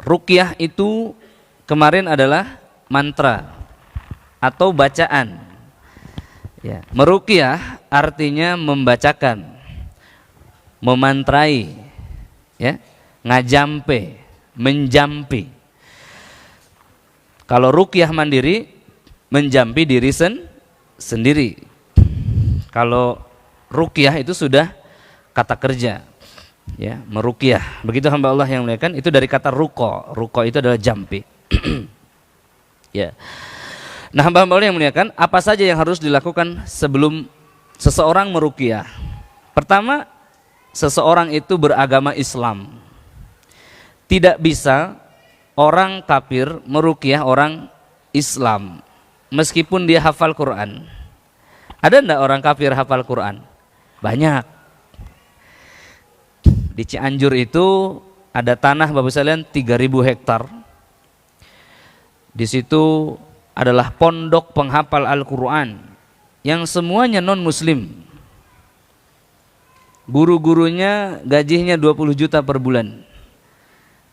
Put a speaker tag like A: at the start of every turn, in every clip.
A: ruqyah itu kemarin adalah mantra atau bacaan. Ya, meruqyah artinya membacakan, memantrai, ya, ngajampe, menjampi. Kalau ruqyah mandiri, menjampi diri sendiri. Kalau ruqyah itu sudah kata kerja, ya, meruqyah. Begitu hamba Allah yang muliakan, itu dari kata ruqa. Ruqa itu adalah jampi. Ya. Nah, hamba-hamba Allah yang muliakan, apa saja yang harus dilakukan sebelum seseorang meruqyah? Pertama, seseorang itu beragama Islam. Tidak bisa orang kafir meruqyah orang Islam meskipun dia hafal Quran. Ada enggak orang kafir hafal Quran? Banyak. Di Cianjur itu ada tanah Bapak sekalian 3.000 hektar. Di situ adalah pondok penghafal Al-Quran yang semuanya non muslim. Guru-gurunya gajinya 20 juta per bulan.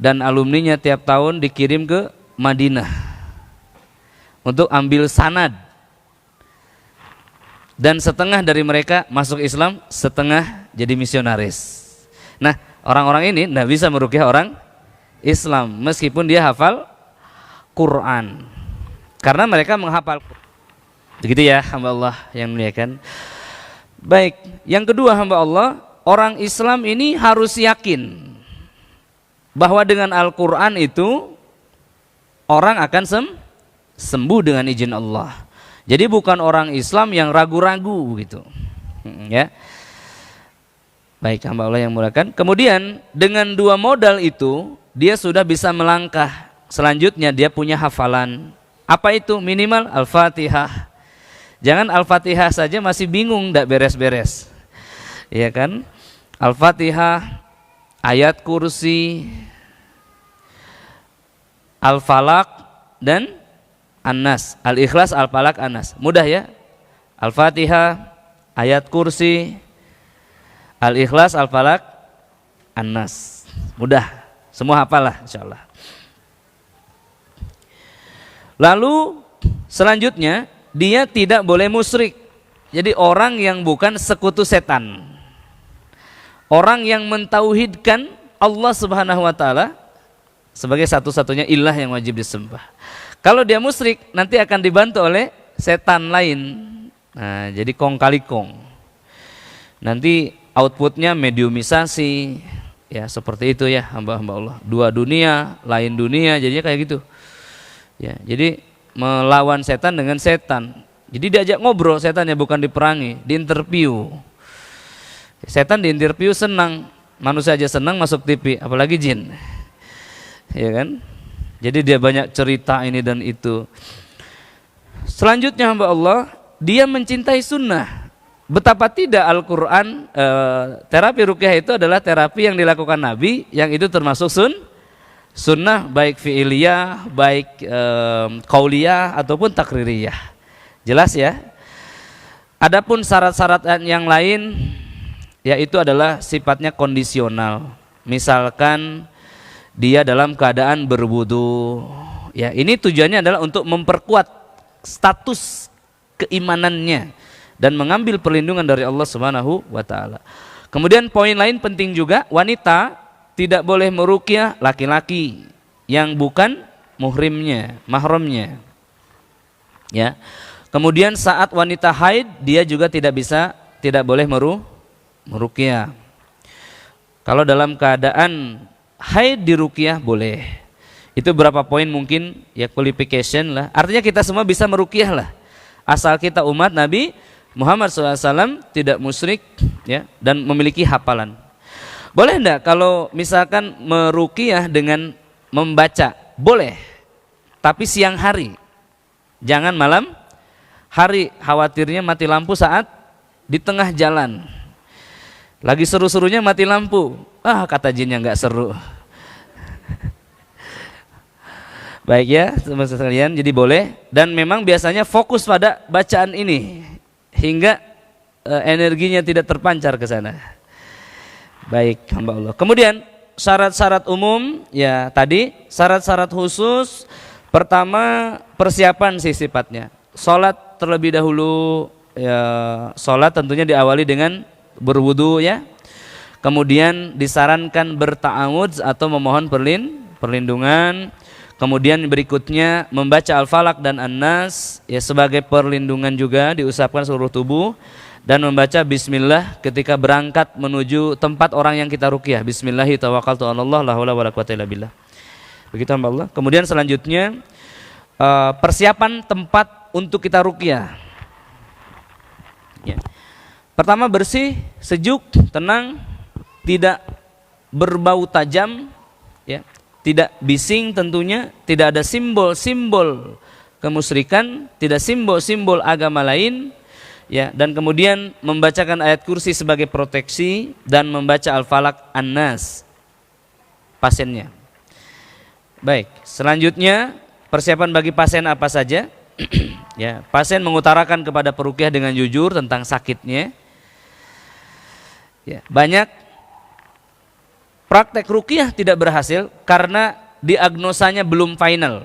A: Dan alumninya tiap tahun dikirim ke Madinah untuk ambil sanad. Dan setengah dari mereka masuk Islam, setengah jadi misionaris. Nah, orang-orang ini tidak bisa meruqyah orang Islam meskipun dia hafal Quran, karena mereka menghafal. Begitu ya hamba Allah yang muliakan. Baik, yang kedua hamba Allah, orang Islam ini harus yakin bahwa dengan Al-Quran itu orang akan sembuh dengan izin Allah. Jadi bukan orang Islam yang ragu-ragu gitu, ya. Baik hamba Allah yang muliakan. Kemudian dengan dua modal itu dia sudah bisa melangkah. Selanjutnya dia punya hafalan. Apa itu? Minimal Al-Fatihah. Jangan Al-Fatihah saja masih bingung, tidak beres-beres, ya kan? Al-Fatihah, ayat kursi, Al-Falaq dan An-Nas. Al-Ikhlas, Al-Falaq, An-Nas. Mudah ya? Al-Fatihah, ayat kursi, Al-Ikhlas, Al-Falaq, An-Nas. Mudah. Semua hafal lah insyaallah. Lalu selanjutnya dia tidak boleh musyrik. Jadi orang yang bukan sekutu setan. Orang yang mentauhidkan Allah Subhanahu wa taala sebagai satu-satunya ilah yang wajib disembah. Kalau dia musyrik nanti akan dibantu oleh setan lain. Nah, jadi kong kali kong. Nanti outputnya mediumisasi, ya seperti itu ya hamba-hamba Allah. Dua dunia, lain dunia, jadinya kayak gitu. Ya, jadi melawan setan dengan setan. Jadi diajak ngobrol setannya, bukan diperangi, diinterview. Setan diinterview senang, manusia aja senang masuk TV, apalagi jin. Ya kan? Jadi dia banyak cerita ini dan itu. Selanjutnya hamba Allah, dia mencintai sunnah. Betapa tidak Al-Quran, terapi ruqyah itu adalah terapi yang dilakukan Nabi, yang itu termasuk sunnah, baik fi'iliyah, baik qauliyah ataupun takririyah. Jelas ya? Adapun syarat-syarat yang lain, yaitu adalah sifatnya kondisional. Misalkan dia dalam keadaan berwudu, ya ini tujuannya adalah untuk memperkuat status keimanannya dan mengambil perlindungan dari Allah Subhanahu wa taala. Kemudian poin lain penting juga, wanita tidak boleh meruqyah laki-laki yang bukan muhrimnya, mahramnya. Ya. Kemudian saat wanita haid dia juga tidak boleh meruqyah. Kalau dalam keadaan haid diruqyah boleh. Itu berapa poin mungkin ya, qualification lah. Artinya kita semua bisa meruqyah lah, asal kita umat Nabi Muhammad SAW tidak musyrik ya, dan memiliki hafalan. Boleh enggak kalau misalkan meruqyah dengan membaca? Boleh, tapi siang hari, jangan malam hari. Khawatirnya mati lampu saat di tengah jalan, lagi seru-serunya mati lampu, kata jinnya nggak seru. Baik ya teman-teman sekalian, jadi boleh, dan memang biasanya fokus pada bacaan ini hingga energinya tidak terpancar ke sana. Baik hamba Allah. Kemudian syarat-syarat umum ya tadi, syarat-syarat khusus. Pertama, persiapan sih sifatnya. Salat terlebih dahulu ya, salat tentunya diawali dengan berwudu ya. Kemudian disarankan berta'awudz atau memohon perlindungan. Kemudian berikutnya membaca Al-Falaq dan An-Nas ya sebagai perlindungan juga, diusapkan seluruh tubuh, dan membaca bismillah ketika berangkat menuju tempat orang yang kita ruqyah. Bismillahi tawakkaltu 'alallah la haula wala quwwata illa billah. Begitu hamba Allah. Kemudian selanjutnya persiapan tempat untuk kita ruqyah. Ya. Pertama, bersih, sejuk, tenang, tidak berbau tajam ya. Tidak bising tentunya, tidak ada simbol-simbol kemusyrikan, tidak simbol-simbol agama lain ya, dan kemudian membacakan ayat kursi sebagai proteksi dan membaca Al-Falaq An-Nas pasiennya. Baik, selanjutnya persiapan bagi pasien apa saja? Ya, pasien mengutarakan kepada peruqyah dengan jujur tentang sakitnya. Ya, banyak praktek ruqyah tidak berhasil karena diagnosanya belum final.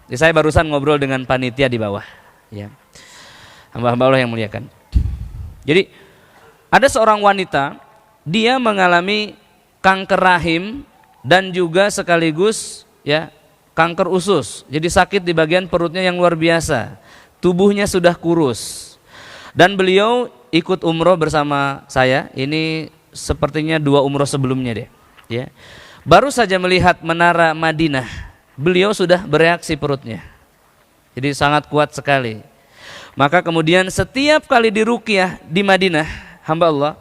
A: Jadi saya barusan ngobrol dengan panitia di bawah ya. Hamba-hamba Allah yang muliakan. Jadi ada seorang wanita, dia mengalami kanker rahim dan juga sekaligus ya kanker usus. Jadi sakit di bagian perutnya yang luar biasa. Tubuhnya sudah kurus. Dan beliau ikut umroh bersama saya. Ini sepertinya 2 umroh sebelumnya deh. Ya. Baru saja melihat menara Madinah, beliau sudah bereaksi perutnya. Jadi sangat kuat sekali. Maka kemudian setiap kali diruqyah di Madinah, hamba Allah,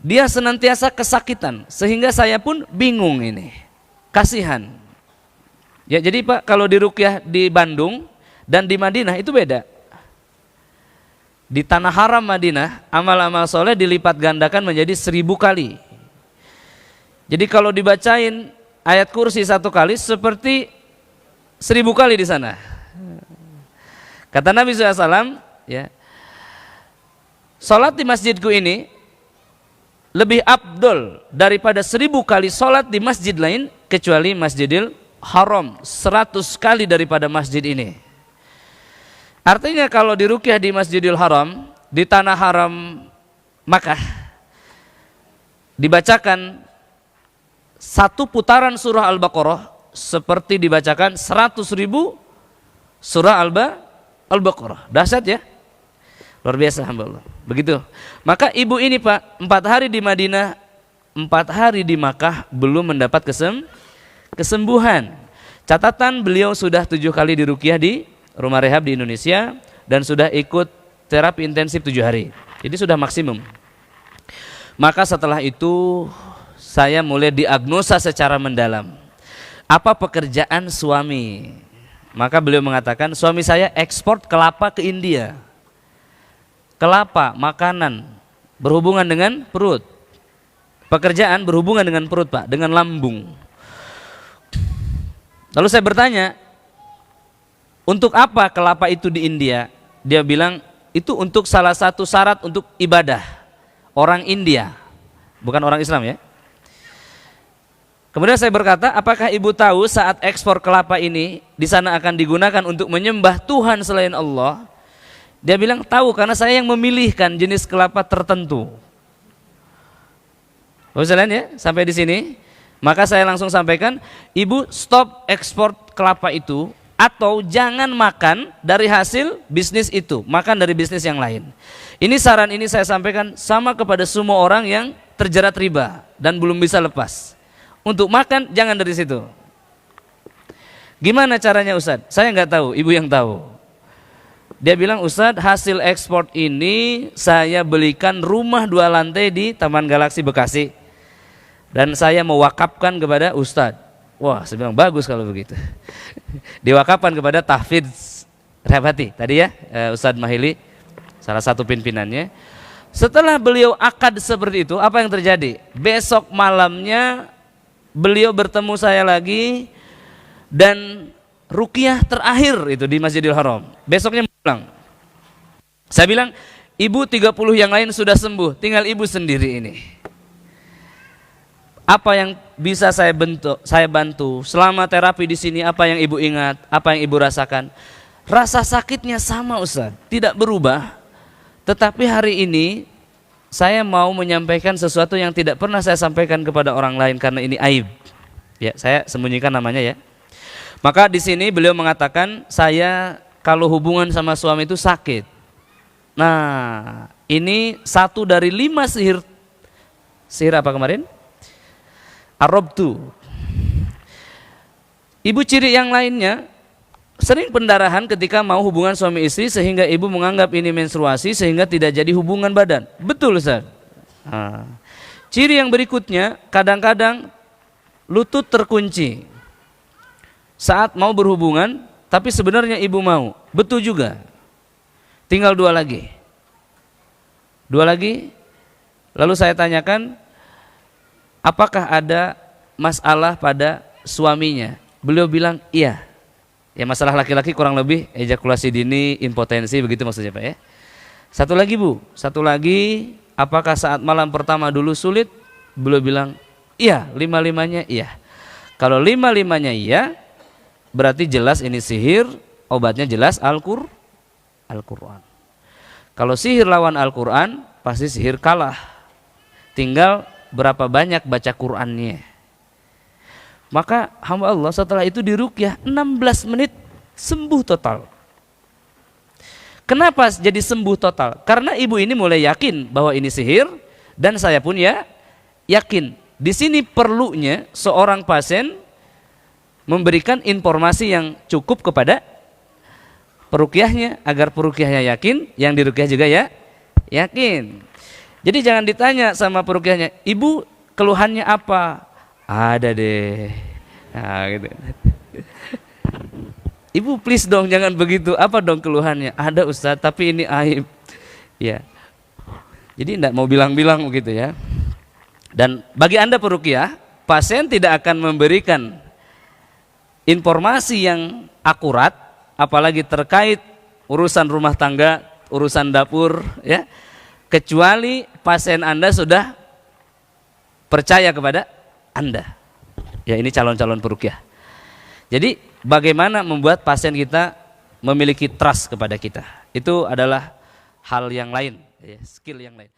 A: dia senantiasa kesakitan sehingga saya pun bingung ini. Kasihan. Ya, jadi Pak, kalau diruqyah di Bandung dan di Madinah itu beda. Di tanah haram Madinah, amal-amal soleh dilipat gandakan menjadi 1000 kali. Jadi kalau dibacain ayat kursi 1 kali seperti 1000 kali di sana. Kata Nabi SAW, ya, salat di masjidku ini lebih afdol daripada 1000 kali salat di masjid lain kecuali Masjidil Haram, 100 kali daripada masjid ini. Artinya kalau diruqyah di Masjidil Haram, di tanah haram Makkah, dibacakan 1 putaran surah Al-Baqarah seperti dibacakan 100.000 surah Al-Baqarah. Dahsyat ya, luar biasa hamba Allah. Begitu. Maka ibu ini Pak, 4 hari di Madinah, 4 hari di Makkah belum mendapat kesembuhan. Catatan, beliau sudah 7 kali diruqyah di rumah rehab di Indonesia dan sudah ikut terapi intensif 7 hari. Jadi sudah maksimum. Maka setelah itu saya mulai diagnosa secara mendalam. Apa pekerjaan suami? Maka beliau mengatakan, suami saya ekspor kelapa ke India. Kelapa, makanan, berhubungan dengan perut. Pekerjaan berhubungan dengan perut Pak, dengan lambung. Lalu saya bertanya, untuk apa kelapa itu di India? Dia bilang, itu untuk salah satu syarat untuk ibadah orang India, bukan orang Islam ya. Kemudian saya berkata, apakah ibu tahu saat ekspor kelapa ini di sana akan digunakan untuk menyembah Tuhan selain Allah? Dia bilang tahu karena saya yang memilihkan jenis kelapa tertentu. Bapak sekalian ya, sampai di sini, maka saya langsung sampaikan, ibu stop ekspor kelapa itu atau jangan makan dari hasil bisnis itu, makan dari bisnis yang lain. Ini saran ini saya sampaikan sama kepada semua orang yang terjerat riba dan belum bisa lepas. Untuk makan jangan dari situ. Gimana caranya Ustadz? Saya nggak tahu, ibu yang tahu. Dia bilang, Ustadz, hasil ekspor ini saya belikan rumah 2 lantai di Taman Galaksi Bekasi dan saya mewakafkan kepada Ustadz. Wah, saya bilang bagus kalau begitu. Diwakafkan kepada Tahfidz Rehabati tadi ya, Ustadz Mahili, salah satu pimpinannya. Setelah beliau akad seperti itu, apa yang terjadi? Besok malamnya beliau bertemu saya lagi dan ruqyah terakhir itu di Masjidil Haram. Besoknya pulang. Saya bilang, ibu 30 yang lain sudah sembuh, tinggal ibu sendiri ini. Apa yang bisa saya bantu selama terapi di sini. Apa yang ibu ingat, apa yang ibu rasakan? Rasa sakitnya sama Ustaz, tidak berubah. Tetapi hari ini saya mau menyampaikan sesuatu yang tidak pernah saya sampaikan kepada orang lain karena ini aib. Ya, saya sembunyikan namanya ya. Maka di sini beliau mengatakan, saya kalau hubungan sama suami itu sakit. Nah, ini 1 dari 5 sihir. Sihir apa kemarin? Arobtu. Ibu ciri yang lainnya, sering pendarahan ketika mau hubungan suami istri sehingga ibu menganggap ini menstruasi sehingga tidak jadi hubungan badan. Betul Ustaz. Ciri yang berikutnya, kadang-kadang lutut terkunci saat mau berhubungan, tapi sebenarnya ibu mau. Betul juga. Tinggal 2 lagi. 2 lagi. Lalu saya tanyakan, apakah ada masalah pada suaminya? Beliau bilang iya. Ya, masalah laki-laki kurang lebih ejakulasi dini, impotensi, begitu maksudnya Pak ya. Satu lagi Bu, satu lagi, apakah saat malam pertama dulu sulit? Beliau bilang iya, 5-5-nya iya. Kalau 5-5-nya iya, berarti jelas ini sihir, obatnya jelas Al-Quran. Kalau sihir lawan Al-Quran, pasti sihir kalah. Tinggal berapa banyak baca Qurannya. Maka hamba Allah setelah itu diruqyah 16 menit sembuh total. Kenapa jadi sembuh total? Karena ibu ini mulai yakin bahwa ini sihir, dan saya pun ya yakin. Di sini perlunya seorang pasien memberikan informasi yang cukup kepada peruqyahnya agar peruqyahnya yakin, yang diruqyah juga ya yakin. Jadi jangan ditanya sama peruqyahnya, ibu keluhannya apa? Ada deh. Nah, gitu. Ibu please dong jangan begitu. Apa dong keluhannya? Ada Ustaz, tapi ini aib. Ya. Jadi tidak mau bilang-bilang begitu ya. Dan bagi Anda peruqyah, pasien tidak akan memberikan informasi yang akurat, apalagi terkait urusan rumah tangga, urusan dapur ya, kecuali pasien Anda sudah percaya kepada Anda. Ya, ini calon-calon peruqyah. Jadi bagaimana membuat pasien kita memiliki trust kepada kita, itu adalah hal yang lain, ya, skill yang lain.